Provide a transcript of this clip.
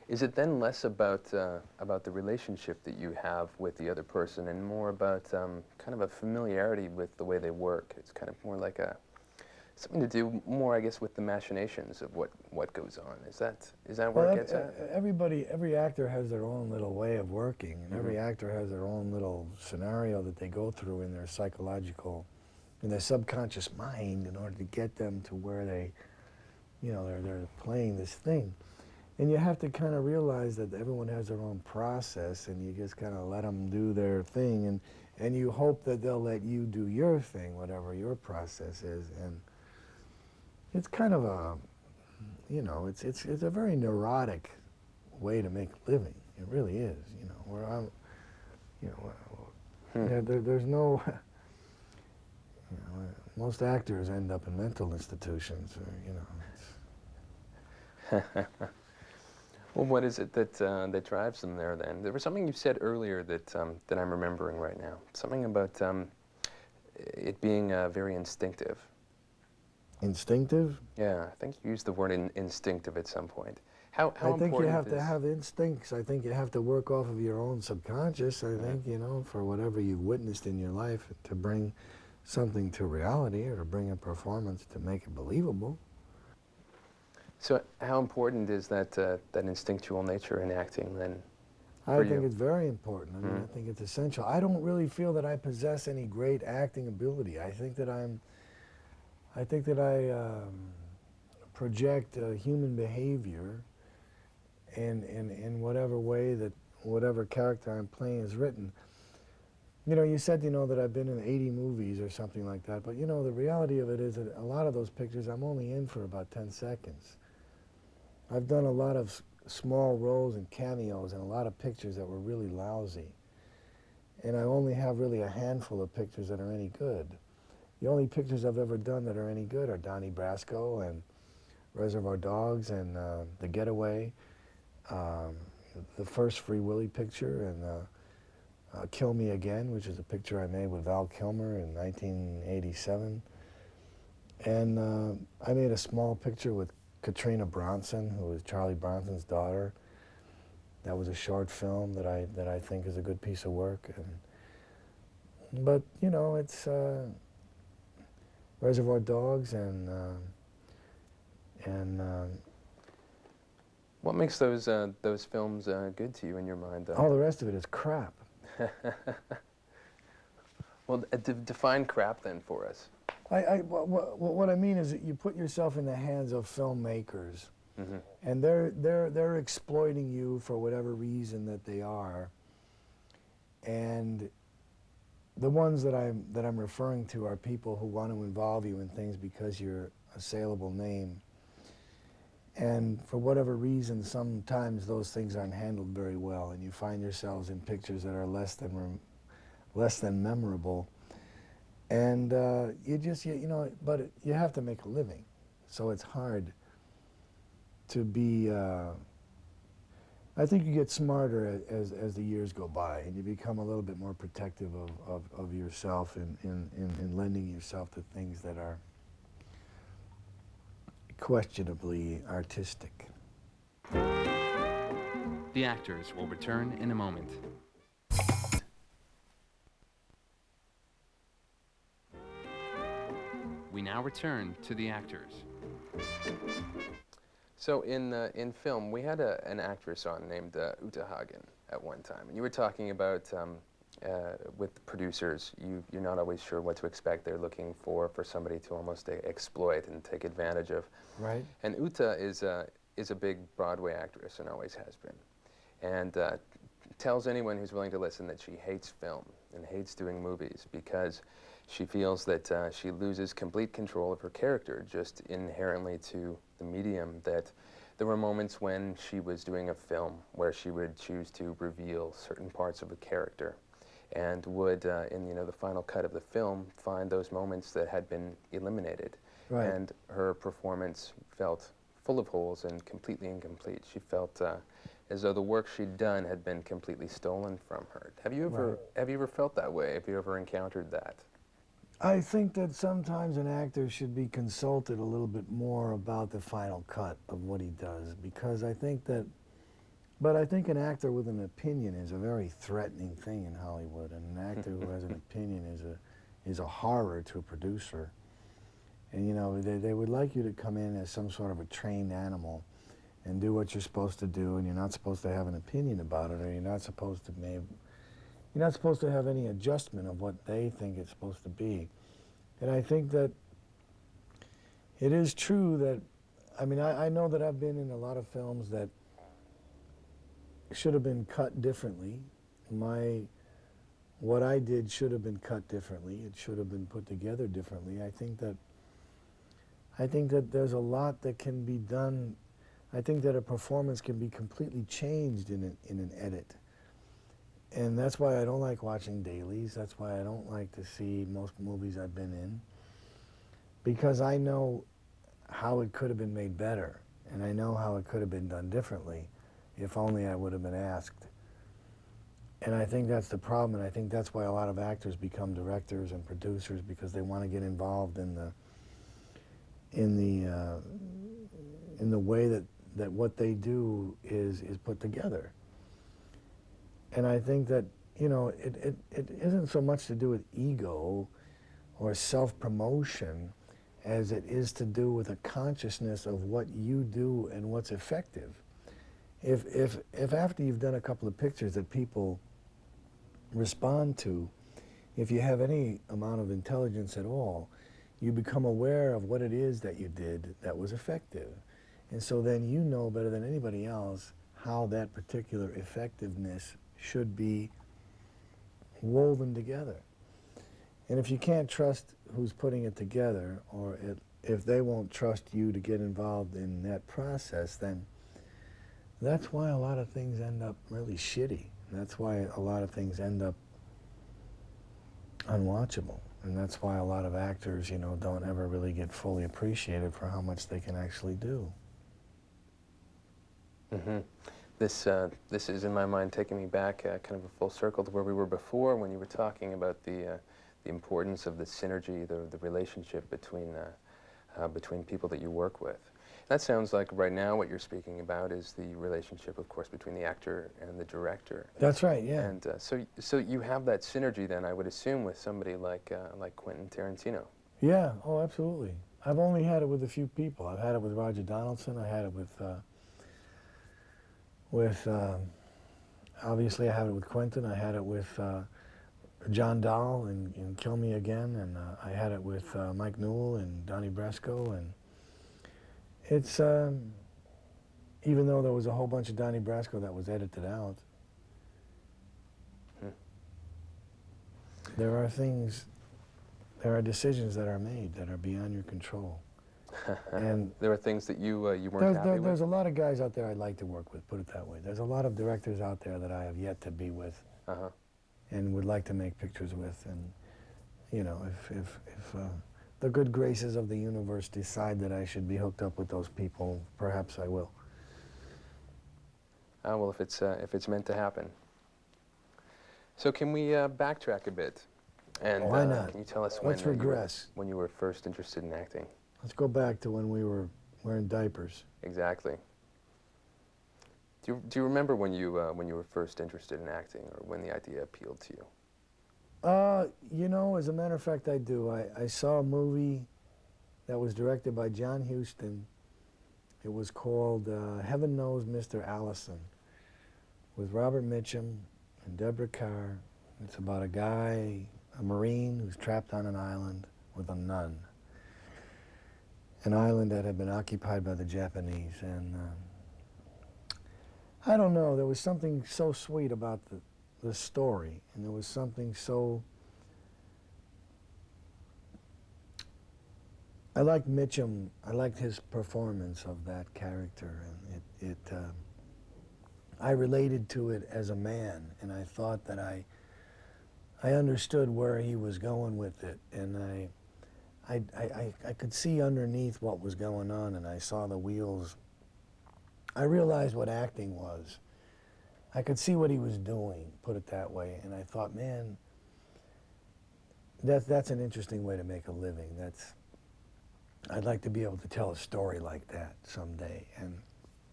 Is it then less about the relationship that you have with the other person and more about kind of a familiarity with the way they work? It's kind of more like a something to do more, I guess, with the machinations of what goes on. Is that where Well, it gets at? every actor has their own little way of working, and every actor has their own little scenario that they go through in their psychological, in their subconscious mind in order to get them to where they, they're playing this thing. And you have to kind of realize that everyone has their own process, and you just kind of let them do their thing, and you hope that they'll let you do your thing, whatever your process is. And it's kind of a, it's a very neurotic way to make a living. It really is, where I'm, you know, there's no, most actors end up in mental institutions, Well, what is it that drives them there then? There was something you said earlier that I'm remembering right now. Something about it being very instinctive. Instinctive? Yeah, I think you used the word instinctive at some point. I How think you important have is... to have instincts. I think you have to work off of your own subconscious, I think, for whatever you've witnessed in your life to bring something to reality or to bring a performance to make it believable. So how important is that instinctual nature in acting then for I think you? it's very important. I mean, I think it's essential. I don't really feel that I possess any great acting ability. I think that I project human behavior in whatever way that whatever character I'm playing is written. You said, that I've been in 80 movies or something like that, but, the reality of it is that a lot of those pictures I'm only in for about 10 seconds. I've done a lot of small roles and cameos in a lot of pictures that were really lousy. And I only have really a handful of pictures that are any good. The only pictures I've ever done that are any good are Donnie Brasco and Reservoir Dogs and The Getaway, um, the first Free Willy picture, and Kill Me Again, which is a picture I made with Val Kilmer in 1987. And I made a small picture with Katrina Bronson, who was Charlie Bronson's daughter. That was a short film that I think is a good piece of work. But it's Reservoir Dogs and What makes those films good to you in your mind, though? all the rest of it is crap. Well, define crap then for us. What I mean is that you put yourself in the hands of filmmakers, and they're exploiting you for whatever reason that they are. And the ones that I'm referring to are people who want to involve you in things because you're a saleable name. And for whatever reason, sometimes those things aren't handled very well, and you find yourselves in pictures that are less than memorable. And but you have to make a living, so it's hard to be. I think you get smarter as the years go by, and you become a little bit more protective of yourself in lending yourself to things that are questionably artistic. The actors will return in a moment. We now return to the actors. So in film, we had an actress on named Uta Hagen at one time, and you were talking about with producers, you're not always sure what to expect. They're looking for somebody to almost exploit and take advantage of. Right. And Uta is a big Broadway actress and always has been, and tells anyone who's willing to listen that she hates film and hates doing movies because she feels that she loses complete control of her character just inherently to the medium. That there were moments when she was doing a film where she would choose to reveal certain parts of a character and would, in the final cut of the film, find those moments that had been eliminated. Right. And her performance felt full of holes and completely incomplete. She felt as though the work she'd done had been completely stolen from her. Have you ever felt that way? Have you ever encountered that? I think that sometimes an actor should be consulted a little bit more about the final cut of what he does, because I think that, but I think an actor with an opinion is a very threatening thing in Hollywood, and an actor who has an opinion is a horror to a producer. And you know, they would like you to come in as some sort of a trained animal and do what you're supposed to do, and you're not supposed to have an opinion about it, or you're not supposed to have any adjustment of what they think it's supposed to be. And I think that it is true that, I mean, I know that I've been in a lot of films that should have been cut differently. What I did should have been cut differently. It should have been put together differently. I think that there's a lot that can be done. I think that a performance can be completely changed in an edit. And that's why I don't like watching dailies. That's why I don't like to see most movies I've been in, because I know how it could have been made better, and I know how it could have been done differently if only I would have been asked. And I think that's the problem, and I think that's why a lot of actors become directors and producers, because they want to get involved in the way that what they do is put together. And I think that, you know, it isn't so much to do with ego or self-promotion as it is to do with a consciousness of what you do and what's effective. If after you've done a couple of pictures that people respond to, if you have any amount of intelligence at all, you become aware of what it is that you did that was effective. And so then you know better than anybody else how that particular effectiveness should be woven together. And if you can't trust who's putting it together, or if they won't trust you to get involved in that process, then that's why a lot of things end up really shitty. And that's why a lot of things end up unwatchable. And that's why a lot of actors, you know, don't ever really get fully appreciated for how much they can actually do. Mm-hmm. This is, in my mind, taking me back kind of a full circle to where we were before, when you were talking about the importance of the synergy, the relationship between people that you work with. That sounds like right now what you're speaking about is the relationship, of course, between the actor and the director. That's right, yeah. And so you have that synergy then, I would assume, with somebody like Quentin Tarantino. Yeah, oh, absolutely. I've only had it with a few people. I've had it with Roger Donaldson. I had it obviously I had it with Quentin. I had it with John Dahl in Kill Me Again, and I had it with Mike Newell and Donnie Brasco, and it's, even though there was a whole bunch of Donnie Brasco that was edited out, there are decisions that are made that are beyond your control. And there are things that you weren't happy with? There's a lot of guys out there I'd like to work with, put it that way. There's a lot of directors out there that I have yet to be with, and would like to make pictures with. And, you know, if the good graces of the universe decide that I should be hooked up with those people, perhaps I will. Well, if it's meant to happen. So can we backtrack a bit? And Why not? Can you tell us Let's regress. when you were first interested in acting? Let's go back to when we were wearing diapers. Exactly. Do you remember when you were first interested in acting, or when the idea appealed to you? You know, as a matter of fact, I do. I saw a movie that was directed by John Huston. It was called Heaven Knows Mr. Allison, with Robert Mitchum and Deborah Kerr. It's about a guy, a Marine, who's trapped on an island with a nun. An island that had been occupied by the Japanese. And I don't know, there was something so sweet about the story, and there was something so... I liked Mitchum. I liked his performance of that character, and I related to it as a man, and I thought that I understood where he was going with it, and I could see underneath what was going on, and I saw the wheels. I realized what acting was. I could see what he was doing, put it that way, and I thought, man, that's an interesting way to make a living. I'd like to be able to tell a story like that someday, and